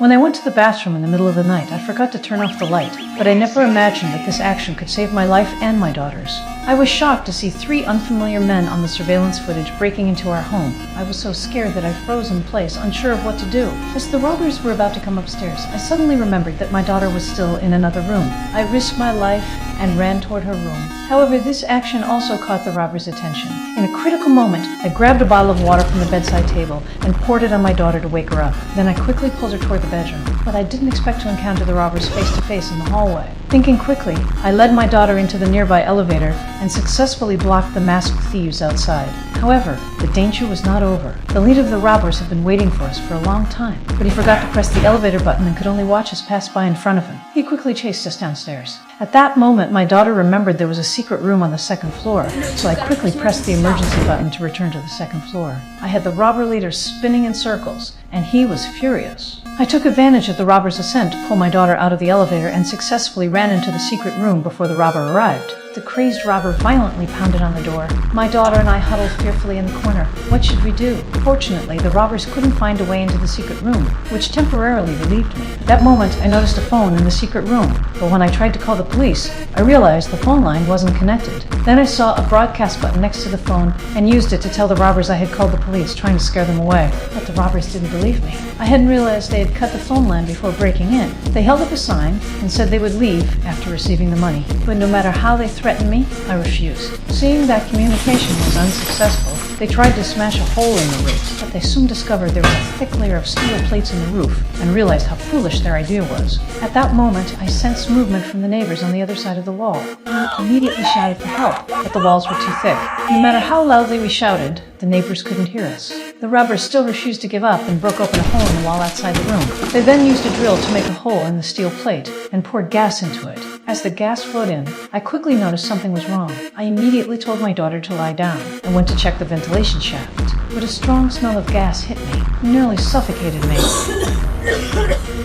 When I went to the bathroom in the middle of the night, I forgot to turn off the light, but I never imagined that this action could save my life and my daughter's. I was shocked to see 3 unfamiliar men on the surveillance footage breaking into our home. I was so scared that I froze in place, unsure of what to do. As the robbers were about to come upstairs, I suddenly remembered that my daughter was still in another room. I risked my life and ran toward her room. However, this action also caught the robbers' attention. In a critical moment, I grabbed a bottle of water from the bedside table and poured it on my daughter to wake her up. Then I quickly pulled her toward the bedroom, but I didn't expect to encounter the robbers face to face in the hallway. Thinking quickly, I led my daughter into the nearby elevator and successfully blocked the masked thieves outside. However, the danger was not over. The leader of the robbers had been waiting for us for a long time, but he forgot to press the elevator button and could only watch us pass by in front of him. He quickly chased us downstairs. At that moment, my daughter remembered there was a secret room on the 2nd floor, so I quickly pressed the emergency button to return to the 2nd floor. I had the robber leader spinning in circles, and he was furious. I took advantage of the robber's ascent to pull my daughter out of the elevator and successfully ran into the secret room before the robber arrived. The crazed robber violently pounded on the door. My daughter and I huddled fearfully in the corner. What should we do? Fortunately, the robbers couldn't find a way into the secret room, which temporarily relieved me. At that moment, I noticed a phone in the secret room, but when I tried to call the police, I realized the phone line wasn't connected. Then I saw a broadcast button next to the phone and used it to tell the robbers I had called the police, trying to scare them away. But the robbers didn't believe me. I hadn't realized they had cut the phone line before breaking in. They held up a sign and said they would leave after receiving the money. But no matter how they threatened me, I refused. Seeing that communication was unsuccessful, they tried to smash a hole in the roof, but they soon discovered there was a thick layer of steel plates in the roof and realized how foolish their idea was. At that moment, I sensed movement from the neighbors on the other side of the wall. I immediately shouted for help, but the walls were too thick. No matter how loudly we shouted, the neighbors couldn't hear us. The robbers still refused to give up and broke open a hole in the wall outside the room. They then used a drill to make a hole in the steel plate and poured gas into it. As the gas flowed in, I quickly noticed something was wrong. I immediately told my daughter to lie down and went to check the ventilation shaft. But a strong smell of gas hit me and nearly suffocated me.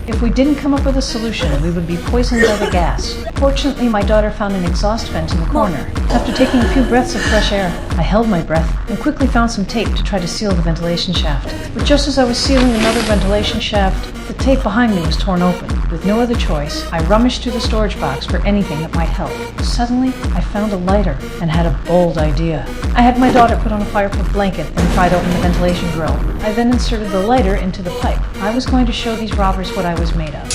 If we didn't come up with a solution, we would be poisoned by the gas. Fortunately, my daughter found an exhaust vent in the corner. After taking a few breaths of fresh air, I held my breath and quickly found some tape to try to seal the ventilation shaft. But just as I was sealing another ventilation shaft, the tape behind me was torn open. With no other choice, I rummaged through the storage box for anything that might help. Suddenly, I found a lighter and had a bold idea. I had my daughter put on a fireproof blanket, then pried open the ventilation grill. I then inserted the lighter into the pipe. I was going to show these robbers what I was made of.